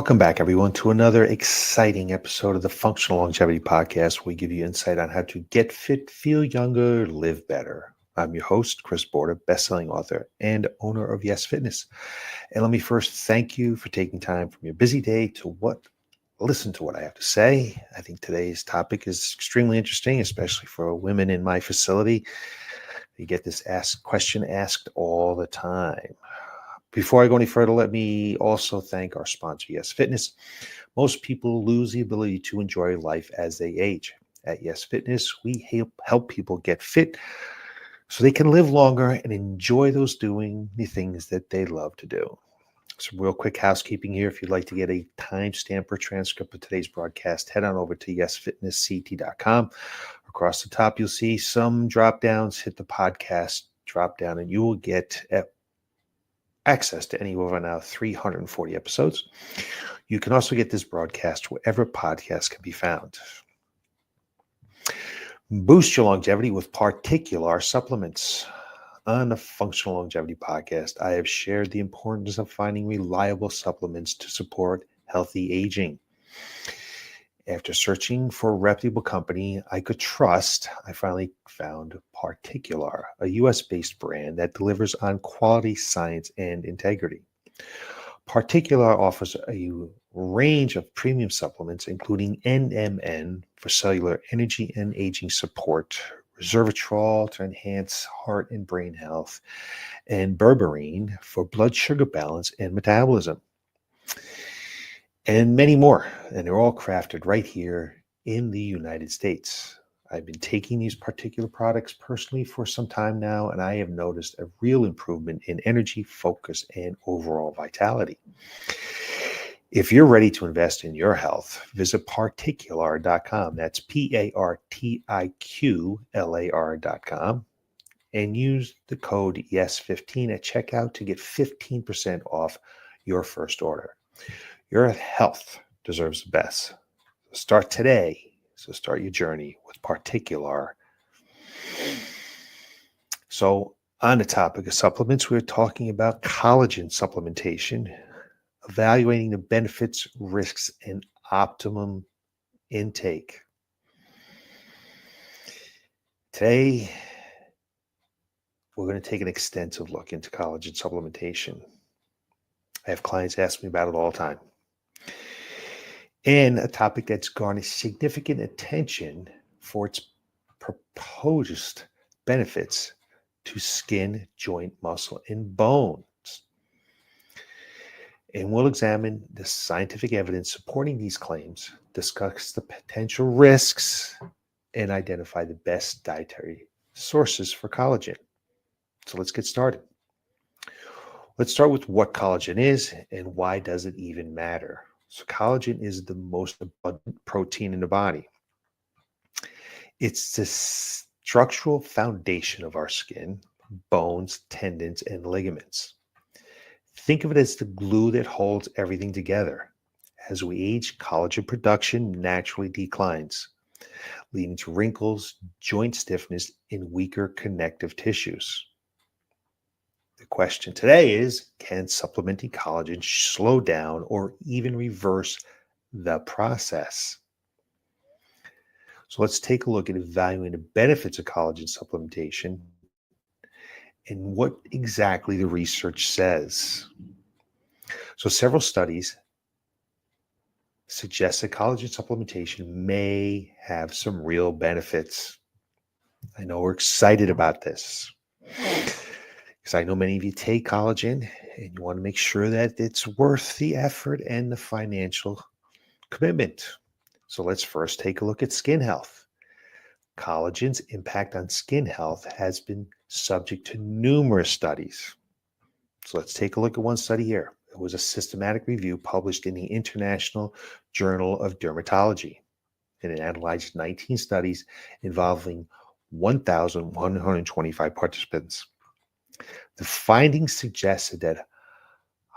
Welcome back, everyone, to another exciting episode of the Functional Longevity Podcast, where we give you insight on how to get fit, feel younger, live better. I'm your host, Chris Border, best-selling author and owner of Y.E.S Fitness. And let me first thank you for taking time from your busy day to listen to what I have to say. I think today's topic is extremely interesting, especially for women in my facility. You get this question asked all the time. Before I go any further, let me also thank our sponsor, Y.E.S Fitness. Most people lose the ability to enjoy life as they age. At Y.E.S Fitness, we help people get fit so they can live longer and enjoy doing the things that they love to do. Some real quick housekeeping here. If you'd like to get a timestamp or transcript of today's broadcast, head on over to yesfitnessct.com. Across the top, you'll see some drop downs. Hit the podcast drop down, and you will get access to any of our now 340 episodes. You can also get this broadcast wherever podcasts can be found. Boost your longevity with particular supplements. On the Functional Longevity Podcast, I have shared the importance of finding reliable supplements to support healthy aging. After searching for a reputable company I could trust, I finally found Particular, a US-based brand that delivers on quality, science, and integrity. Particular offers a range of premium supplements, including NMN for cellular energy and aging support, resveratrol to enhance heart and brain health, and berberine for blood sugar balance and metabolism, and many more. And they're all crafted right here in the United States. I've been taking these particular products personally for some time now, and I have noticed a real improvement in energy, focus, and overall vitality. If you're ready to invest in your health, visit particular.com. That's PARTIQLAR.com, and use the code Y.E.S15 at checkout to get 15% off your first order. Your health deserves the best. Start today. So start your journey with Particular. So on the topic of supplements, we're talking about collagen supplementation, evaluating the benefits, risks, and optimum intake. Today, we're going to take an extensive look into collagen supplementation. I have clients ask me about it all the time. And a topic that's garnered significant attention for its proposed benefits to skin, joint, muscle, and bones. And we'll examine the scientific evidence supporting these claims, discuss the potential risks, and identify the best dietary sources for collagen. So let's get started. Let's start with what collagen is and why does it even matter. So collagen is the most abundant protein in the body. It's the structural foundation of our skin, bones, tendons, and ligaments. Think of it as the glue that holds everything together. As we age, collagen production naturally declines, leading to wrinkles, joint stiffness, and weaker connective tissues. The question today is, can supplementing collagen slow down or even reverse the process? So let's take a look at evaluating the benefits of collagen supplementation and what exactly the research says. So several studies suggest that collagen supplementation may have some real benefits. I know we're excited about this because I know many of you take collagen and you want to make sure that it's worth the effort and the financial commitment. So let's first take a look at skin health. Collagen's impact on skin health has been subject to numerous studies. So let's take a look at one study here. It was a systematic review published in the International Journal of Dermatology, and it analyzed 19 studies involving 1,125 participants. The findings suggested that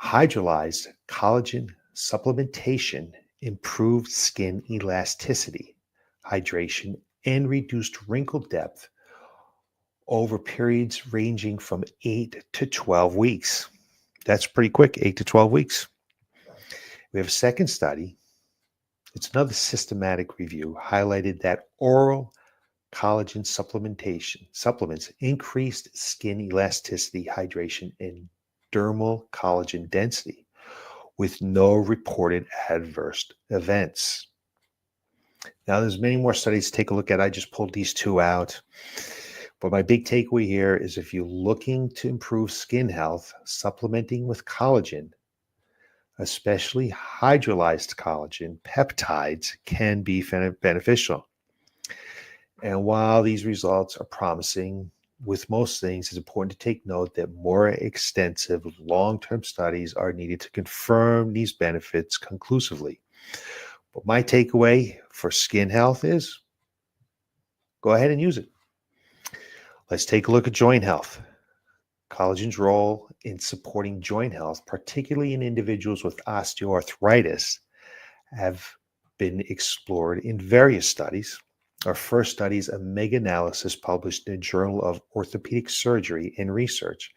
hydrolyzed collagen supplementation improved skin elasticity, hydration, and reduced wrinkle depth over periods ranging from 8 to 12 weeks. That's pretty quick, 8 to 12 weeks. We have a second study. It's another systematic review highlighted that oral collagen supplements increased skin elasticity, hydration, and dermal collagen density with no reported adverse events. Now, there's many more studies to take a look at. I just pulled these two out. But my big takeaway here is if you're looking to improve skin health, supplementing with collagen, especially hydrolyzed collagen peptides, can be beneficial. And while these results are promising, with most things, it's important to take note that more extensive long-term studies are needed to confirm these benefits conclusively. But my takeaway for skin health is go ahead and use it. Let's take a look at joint health. Collagen's role in supporting joint health, particularly in individuals with osteoarthritis, have been explored in various studies. Our first study is a mega-analysis published in the Journal of Orthopedic Surgery and Research,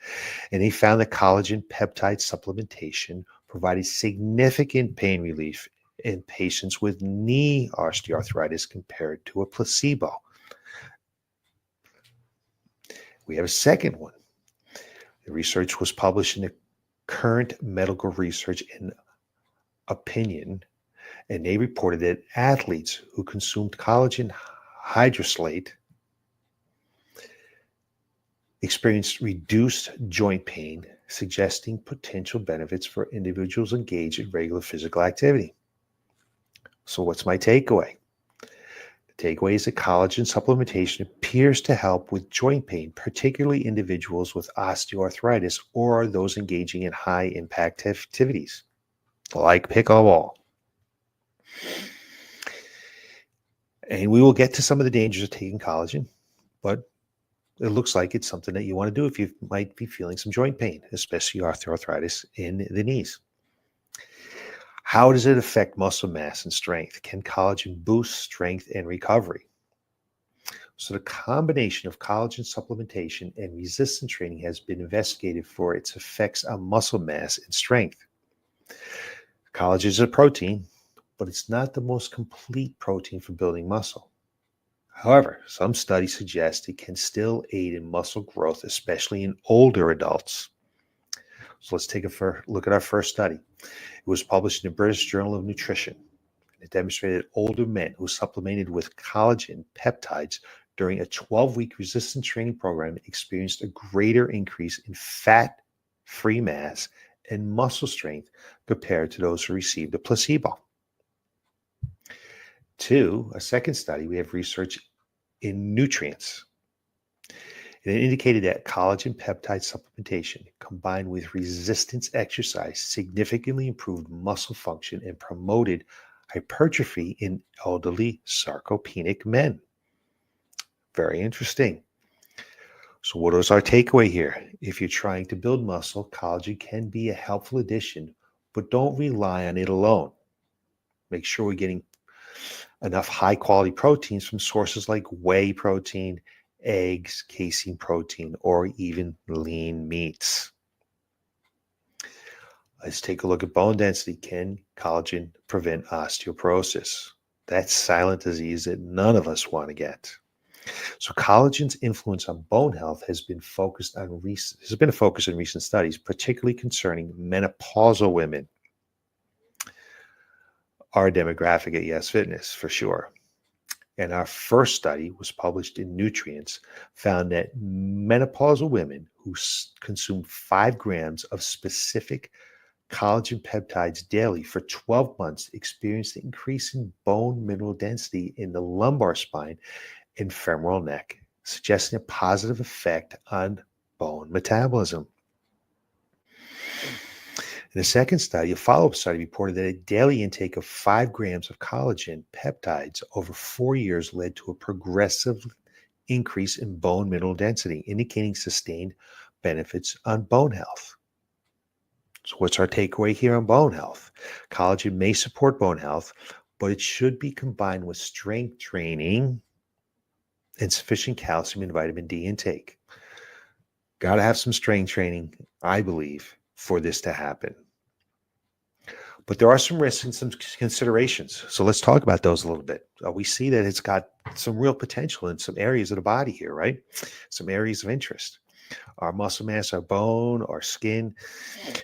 and they found that collagen peptide supplementation provided significant pain relief in patients with knee osteoarthritis compared to a placebo. We have a second one. The research was published in the Current Medical Research and Opinion, and they reported that athletes who consumed collagen hydroslate experienced reduced joint pain, suggesting potential benefits for individuals engaged in regular physical activity. So what's my takeaway? The takeaway is that collagen supplementation appears to help with joint pain, particularly individuals with osteoarthritis or those engaging in high-impact activities, like pickleball. And we will get to some of the dangers of taking collagen, but it looks like it's something that you want to do if you might be feeling some joint pain, especially osteoarthritis in the knees. How does it affect muscle mass and strength? Can collagen boost strength and recovery? So the combination of collagen supplementation and resistance training has been investigated for its effects on muscle mass and strength. Collagen is a protein, but it's not the most complete protein for building muscle. However, some studies suggest it can still aid in muscle growth, especially in older adults. So let's take a look at our first study. It was published in the British Journal of Nutrition. It demonstrated older men who supplemented with collagen peptides during a 12-week resistance training program experienced a greater increase in fat-free mass and muscle strength compared to those who received a placebo. A second study, we have research in nutrients. And it indicated that collagen peptide supplementation combined with resistance exercise significantly improved muscle function and promoted hypertrophy in elderly sarcopenic men. Very interesting. So what is our takeaway here? If you're trying to build muscle, collagen can be a helpful addition, but don't rely on it alone. Make sure we're getting enough high-quality proteins from sources like whey protein, eggs, casein protein, or even lean meats. Let's take a look at bone density. Can collagen prevent osteoporosis? That's silent disease that none of us want to get. So collagen's influence on bone health has been a focus in recent studies, particularly concerning menopausal women. Our demographic at Y.E.S Fitness, for sure. And our first study was published in Nutrients, found that menopausal women who consumed 5 grams of specific collagen peptides daily for 12 months experienced an increase in bone mineral density in the lumbar spine and femoral neck, suggesting a positive effect on bone metabolism. In a second study, a follow-up study reported that a daily intake of 5 grams of collagen peptides over 4 years led to a progressive increase in bone mineral density, indicating sustained benefits on bone health. So what's our takeaway here on bone health? Collagen may support bone health, but it should be combined with strength training and sufficient calcium and vitamin D intake. Got to have some strength training, I believe, for this to happen. But there are some risks and some considerations. So let's talk about those a little bit. We see that it's got some real potential in some areas of the body here, right? Some areas of interest. Our muscle mass, our bone, our skin.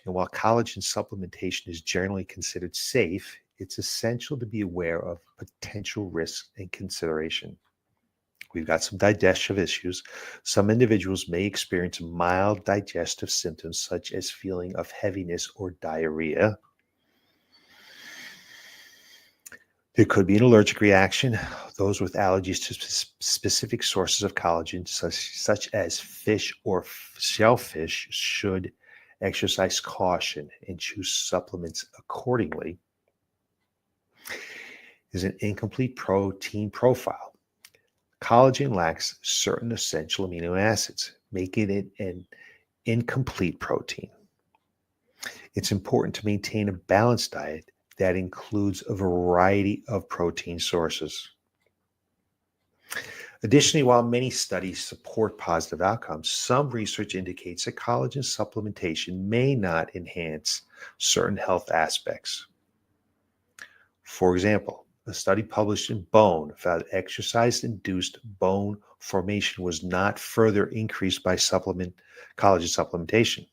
And while collagen supplementation is generally considered safe, it's essential to be aware of potential risks and consideration. We've got some digestive issues. Some individuals may experience mild digestive symptoms such as feeling of heaviness or diarrhea. There could be an allergic reaction. Those with allergies to specific sources of collagen, such as fish or shellfish, should exercise caution and choose supplements accordingly. Is an incomplete protein profile. Collagen lacks certain essential amino acids, making it an incomplete protein. It's important to maintain a balanced diet that includes a variety of protein sources. Additionally, while many studies support positive outcomes, some research indicates that collagen supplementation may not enhance certain health aspects. For example, a study published in Bone found exercise-induced bone formation was not further increased by collagen supplementation,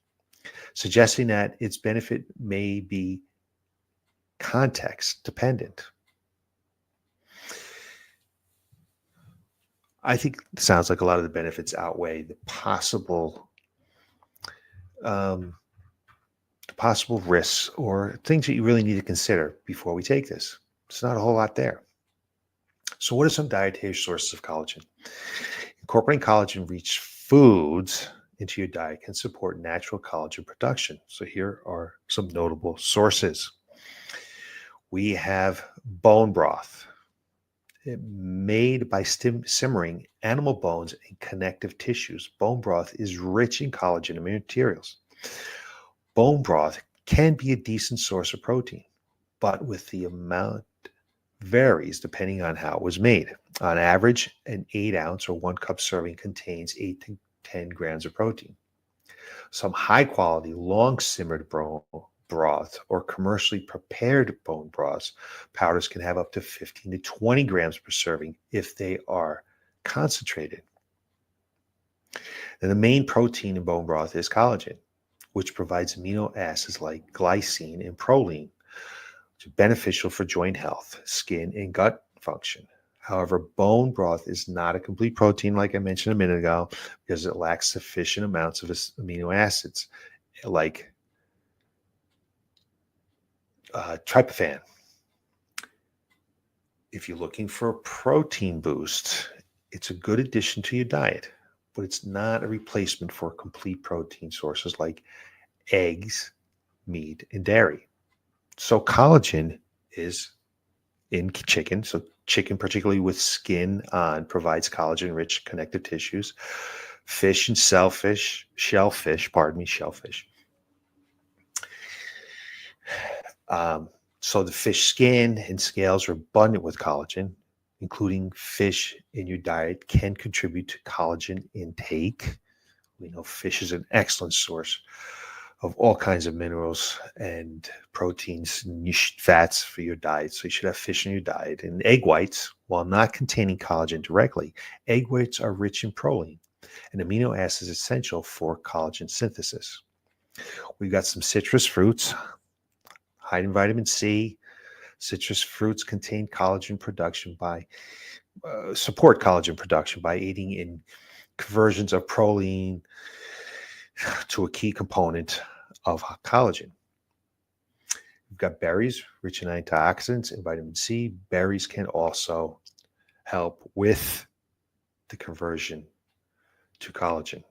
suggesting that its benefit may be context dependent. I think it sounds like a lot of the benefits outweigh the possible risks or things that you really need to consider before we take this. It's not a whole lot there. So what are some dietary sources of collagen? Incorporating collagen-rich foods into your diet can support natural collagen production. So here are some notable sources. We have bone broth, made by simmering animal bones and connective tissues. Bone broth is rich in collagen and materials. Bone broth can be a decent source of protein, but with the amount varies depending on how it was made. On average, an 8-ounce or 1 cup serving contains 8 to 10 grams of protein. Some high-quality, long-simmered broth or commercially prepared bone broths powders can have up to 15 to 20 grams per serving if they are concentrated. And the main protein in bone broth is collagen, which provides amino acids like glycine and proline, which are beneficial for joint health, skin, and gut function. However, bone broth is not a complete protein, like I mentioned a minute ago, because it lacks sufficient amounts of amino acids like tryptophan. If you're looking for a protein boost, it's a good addition to your diet, but it's not a replacement for complete protein sources like eggs, meat, and dairy. So collagen is in chicken. So chicken, particularly with skin on, provides collagen-rich connective tissues. Fish and shellfish. So the fish skin and scales are abundant with collagen. Including fish in your diet can contribute to collagen intake. We know fish is an excellent source of all kinds of minerals and proteins and fats for your diet. So you should have fish in your diet. And egg whites, while not containing collagen directly, egg whites are rich in proline, an amino acid essential for collagen synthesis. We've got some citrus fruits, high in vitamin C. Citrus fruits contain collagen production support collagen production by aiding in conversions of proline to a key component of collagen. We've got berries, rich in antioxidants and vitamin C. Berries can also help with the conversion to collagen.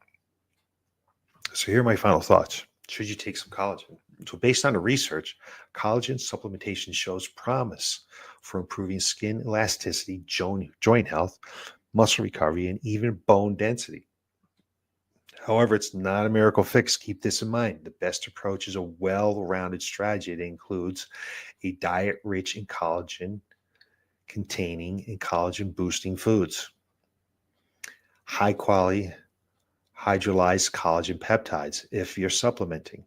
So here are my final thoughts. Should you take some collagen? So based on the research, collagen supplementation shows promise for improving skin elasticity, joint health, muscle recovery, and even bone density. However, it's not a miracle fix. Keep this in mind. The best approach is a well-rounded strategy that includes a diet rich in collagen containing and collagen boosting foods, high quality hydrolyzed collagen peptides if you're supplementing,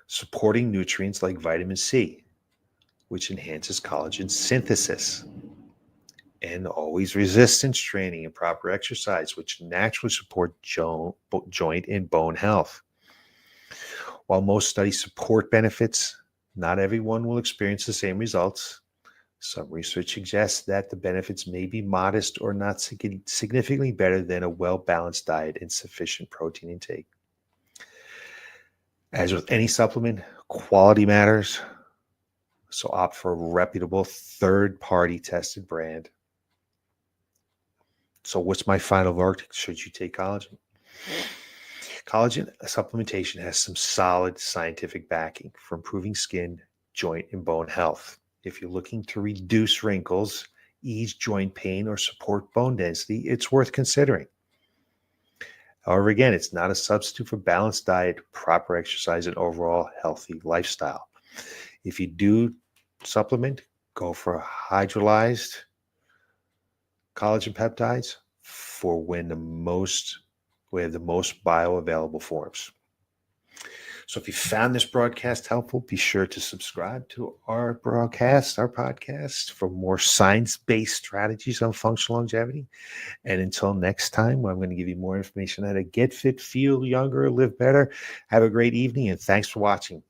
supporting nutrients like vitamin C, which enhances collagen synthesis, and always resistance training and proper exercise, which naturally support joint and bone health. While most studies support benefits, not everyone will experience the same results. Some research suggests that the benefits may be modest or not significantly better than a well-balanced diet and sufficient protein intake. As with any supplement, quality matters, so opt for a reputable third-party tested brand. So what's my final verdict? Should you take collagen? Collagen supplementation has some solid scientific backing for improving skin, joint, and bone health. If you're looking to reduce wrinkles, ease joint pain, or support bone density, it's worth considering. However, again, it's not a substitute for balanced diet, proper exercise, and overall healthy lifestyle. If you do supplement, go for hydrolyzed collagen peptides for when we have the most bioavailable forms. So if you found this broadcast helpful, be sure to subscribe to our podcast, for more science-based strategies on functional longevity. And until next time, I'm going to give you more information on how to get fit, feel younger, live better. Have a great evening, and thanks for watching.